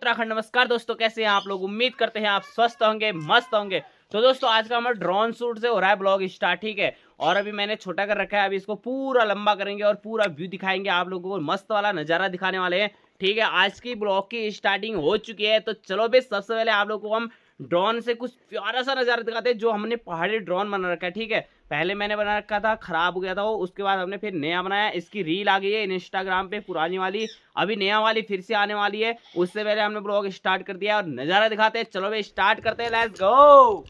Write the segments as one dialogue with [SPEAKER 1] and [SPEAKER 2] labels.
[SPEAKER 1] उत्तराखंड। नमस्कार दोस्तों, कैसे हैं आप लोग? उम्मीद करते हैं आप स्वस्थ होंगे, मस्त होंगे। तो दोस्तों आज का हमारा ड्रोन शूट से हो रहा है ब्लॉग स्टार्ट, ठीक है। और अभी मैंने छोटा कर रखा है, अभी इसको पूरा लंबा करेंगे और पूरा व्यू दिखाएंगे आप लोगों को, मस्त वाला नजारा दिखाने वाले हैं, ठीक है। आज की ब्लॉग की स्टार्टिंग हो चुकी है, तो चलो भाई सबसे पहले आप लोगों को हम ड्रोन से कुछ प्यारा सा नजारा दिखाते हैं जो हमने पहाड़ी ड्रोन बना रखा है, ठीक है। पहले मैंने बना रखा था, खराब हो गया था वो, उसके बाद हमने फिर नया बनाया। इसकी रील आ गई है इंस्टाग्राम पे, पुरानी वाली, अभी नया वाली फिर से आने वाली है। उससे पहले हमने ब्लॉग स्टार्ट कर दिया और नजारा दिखाते हैं। चलो भाई स्टार्ट करते हैं, लेट्स गो।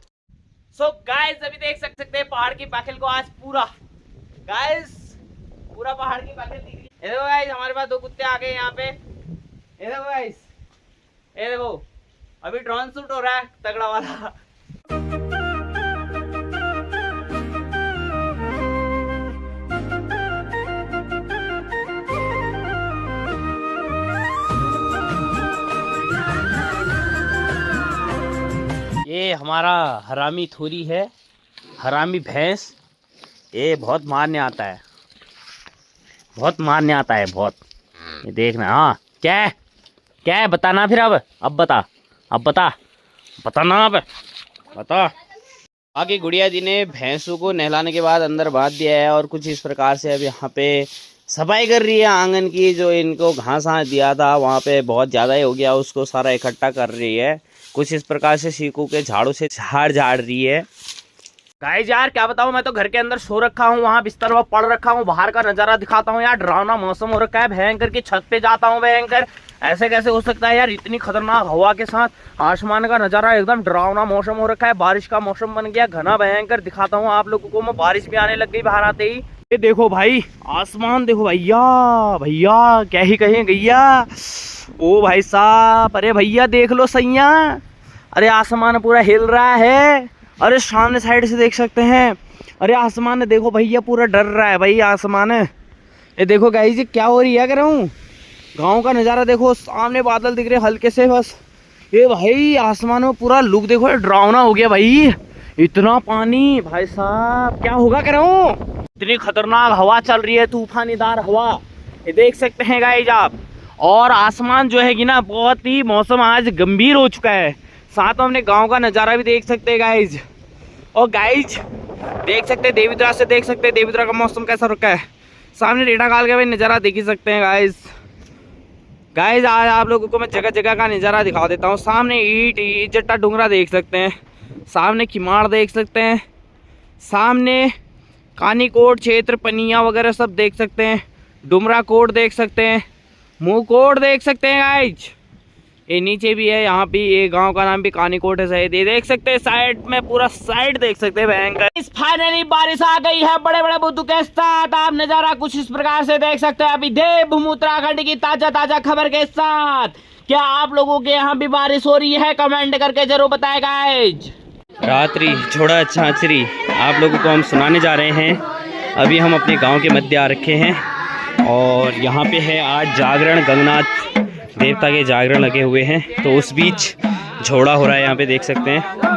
[SPEAKER 1] सो गाइस अभी देख सकते हैं पहाड़ की पाखिल को आज पूरा, गाइस पूरा पहाड़ की पाखिल दिख रही है। देखो गाइस हमारे पास दो कुत्ते आ गए यहाँ पे, ये देखो गाइस, ये देखो अभी ड्रोन शूट हो रहा है तगड़ा वाला। ये हमारा हरामी थोरी है, हरामी भैंस। ये बहुत मारने आता है, बहुत मारने आता है, बहुत। ये देखना, हाँ क्या है, क्या है बताना फिर। अब बताना अब बता। आगे गुड़िया जी ने भैंसों को नहलाने के बाद अंदर बांध दिया है और कुछ इस प्रकार से अब यहाँ पे सफाई कर रही है आंगन की। जो इनको घास दिया था वहाँ पे बहुत ज़्यादा ही हो गया, उसको सारा इकट्ठा कर रही है। कुछ इस प्रकार से सीकू के झाड़ू से झाड़ रही है। गाइस यार क्या बताऊं, मैं तो घर के अंदर सो रखा हूँ, वहाँ बिस्तर पर पड़ रखा हूँ। बाहर का नजारा दिखाता हूँ यार, डरावना मौसम हो रखा है भयंकर की। छत पे जाता हूँ भयंकर, ऐसे कैसे हो सकता है यार, इतनी खतरनाक हवा के साथ आसमान का नजारा, एकदम डरावना मौसम हो रखा है। बारिश का मौसम बन गया, घना भयंकर। दिखाता हूँ आप लोगों को मैं, बारिश भी आने लग गई बाहर आते ही। ये देखो भाई आसमान देखो भैया, भैया क्या ही कहें गैया। ओ भाई साहब, अरे भैया देख लो सैया, अरे आसमान पूरा हिल रहा है। अरे सामने साइड से देख सकते हैं, अरे आसमान देखो भैया पूरा डर रहा है भाई आसमान। ये देखो गाइस जी क्या हो रही है, कह रहा हूँ गाँव का नज़ारा देखो, सामने बादल दिख रहे हल्के से बस। ये भाई आसमान में पूरा लुक देखो, डरावना हो गया भाई, इतना पानी भाई साहब क्या होगा कह रहा हूँ। इतनी खतरनाक हवा चल रही है, तूफानीदार हवा, ये देख सकते हैं गाइस आप। और आसमान जो है कि ना, बहुत ही मौसम आज गंभीर हो चुका है। साथ में हमने गांव का नज़ारा भी देख सकते हैं गाइज। और गाइज देख सकते हैं देवीद्रा से, देख सकते हैं देवीद्रा का मौसम कैसा रखा है। सामने रेडा काल का भी नज़ारा देख ही सकते हैं गाइज। गाइज आज आप लोगों को मैं जगह जगह का नज़ारा दिखा देता हूँ। सामने ईट जट्टा डूंगरा देख सकते हैं, सामने किमाड़ देख सकते हैं, सामने कानीकोट क्षेत्र पनिया वगैरह सब देख सकते हैं, डुमरा कोट देख सकते हैं, मुँह कोट देख सकते हैं गाइज। ये नीचे भी है, यहाँ भी ये गांव का नाम भी कानीकोट है शायद। ये देख सकते हैं साइड में, पूरा साइड देख सकते हैं भयंकर। इस फाइनली बारिश आ गई है बड़े बड़े बुद्धू के साथ। आप नजारा कुछ इस प्रकार से देख सकते हैं अभी देवभूमि उत्तराखंड की ताजा खबर के साथ। क्या आप लोगों के यहाँ भी बारिश हो रही है? कमेंट करके जरूर बताएं गाइज। रात्रि छोड़ा छाछरी आप लोगों को हम सुनाने जा रहे हैं। अभी हम अपने गाँव के मध्य आ रखे हैं और यहाँ पे है आज जागरण, गंगनाथ देवता के जागरण लगे हुए हैं। तो उस बीच झोड़ा हो रहा है, यहाँ पे देख सकते हैं।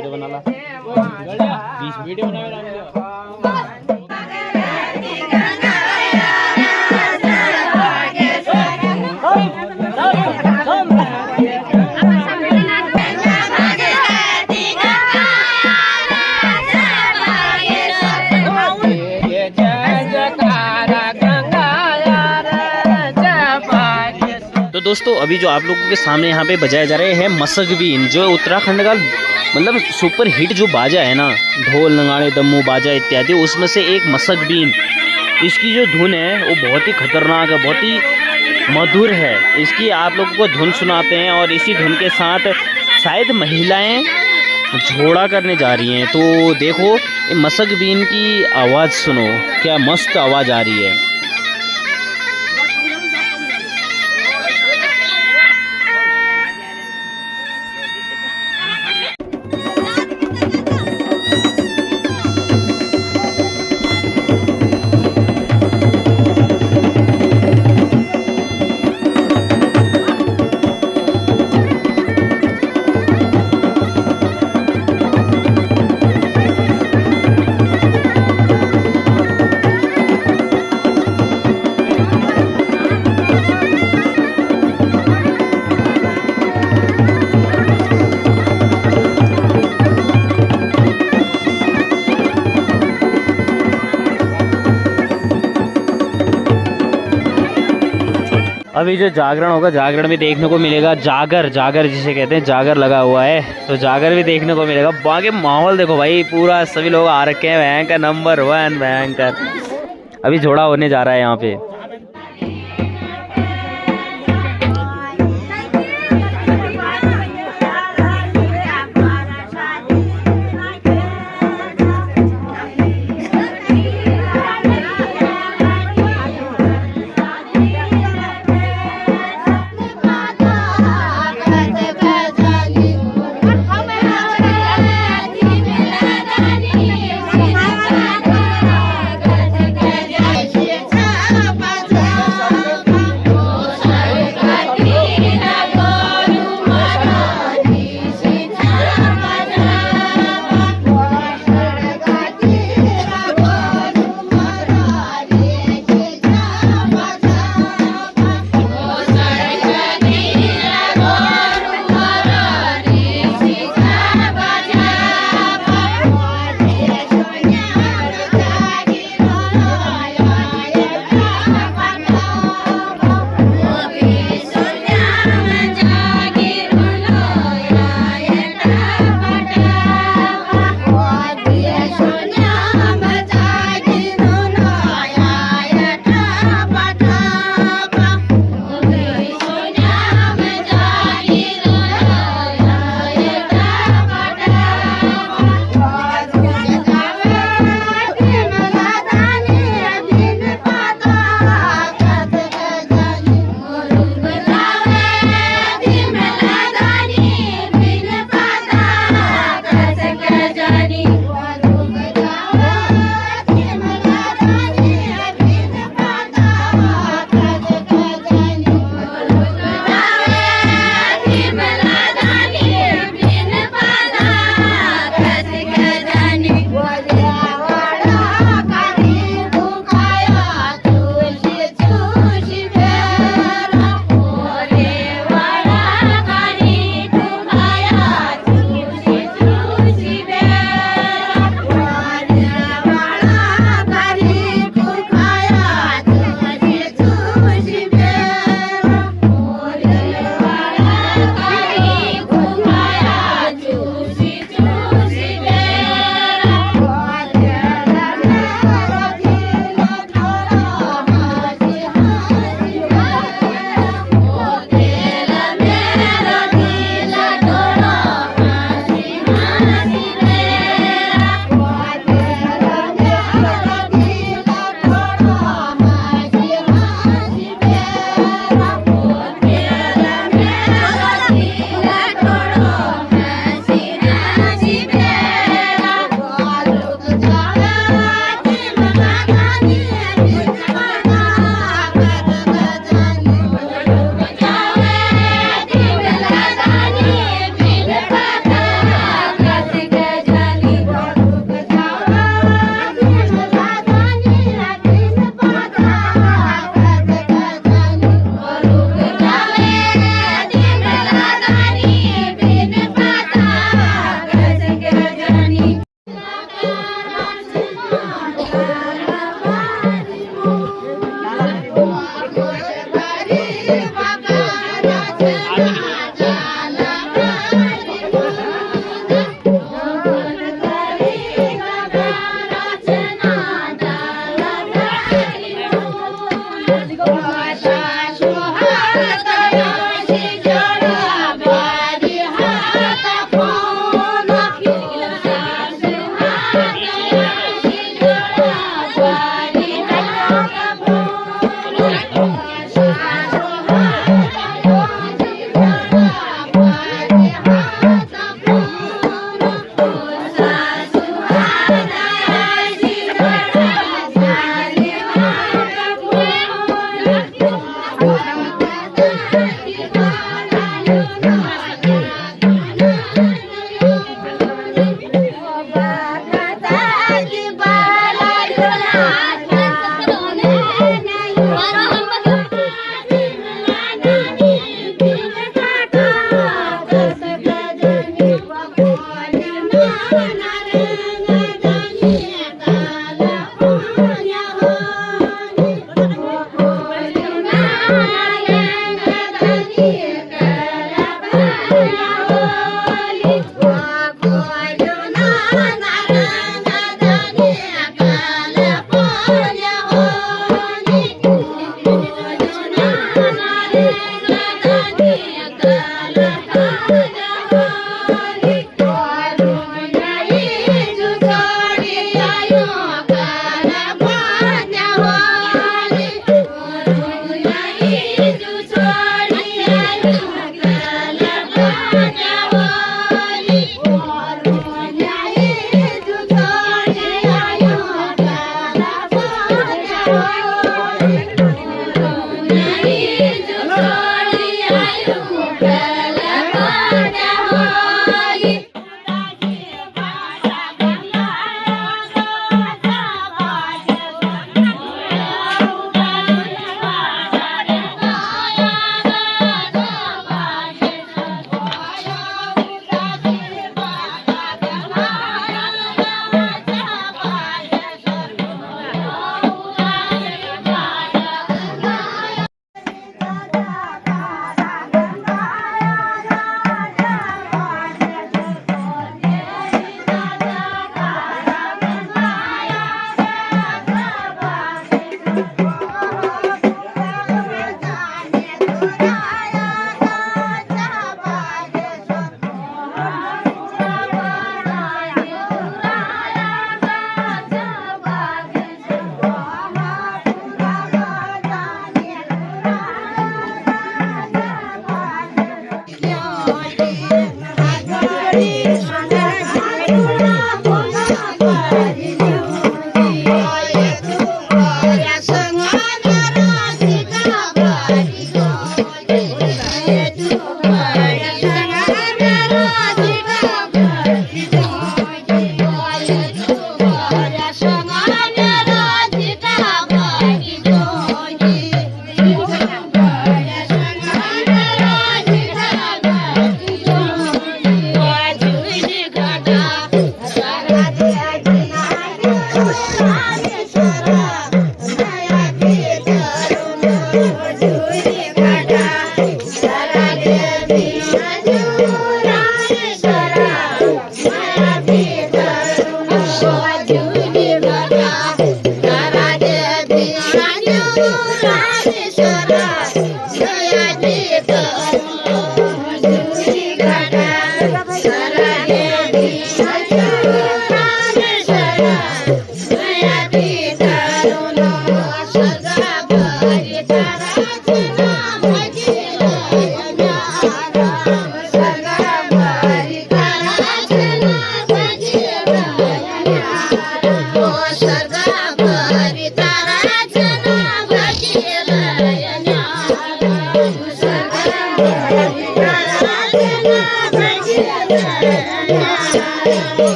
[SPEAKER 1] वीडियो बना ला 20 वीडियो बना तो दोस्तों अभी जो आप लोगों के सामने यहाँ पे बजाए जा रहे हैं मसक बीन, जो उत्तराखंड का मतलब सुपर हिट जो बाजा है ना, ढोल नगाड़े दम्मू बाजा इत्यादि, उसमें से एक मसक बीन। इसकी जो धुन है वो बहुत ही खतरनाक है, बहुत ही मधुर है। इसकी आप लोगों को धुन सुनाते हैं और इसी धुन के साथ शायद महिलाएं झोड़ा करने जा रही हैं। तो देखो ये मसक बीन की आवाज़ सुनो, क्या मस्त आवाज़ आ रही है। अभी जो जागरण होगा, जागरण में देखने को मिलेगा जागर, जागर जिसे कहते हैं, जागर लगा हुआ है, तो जागर भी देखने को मिलेगा। बाकी माहौल देखो भाई, पूरा सभी लोग आ रखे हैं, भयंकर नंबर 1 भयंकर। अभी जोड़ा होने जा रहा है यहाँ पे।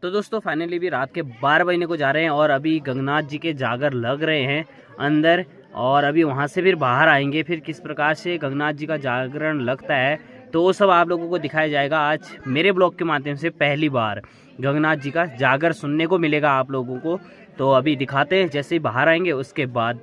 [SPEAKER 1] तो दोस्तों फाइनली भी रात के 12 बजने को जा रहे हैं और अभी गंगनाथ जी के जागर लग रहे हैं अंदर, और अभी वहां से फिर बाहर आएंगे। फिर किस प्रकार से गंगनाथ जी का जागरण लगता है तो वो सब आप लोगों को दिखाया जाएगा। आज मेरे ब्लॉग के माध्यम से पहली बार गंगनाथ जी का जागर सुनने को मिलेगा आप लोगों को। तो अभी दिखाते हैं, जैसे ही बाहर आएंगे उसके बाद।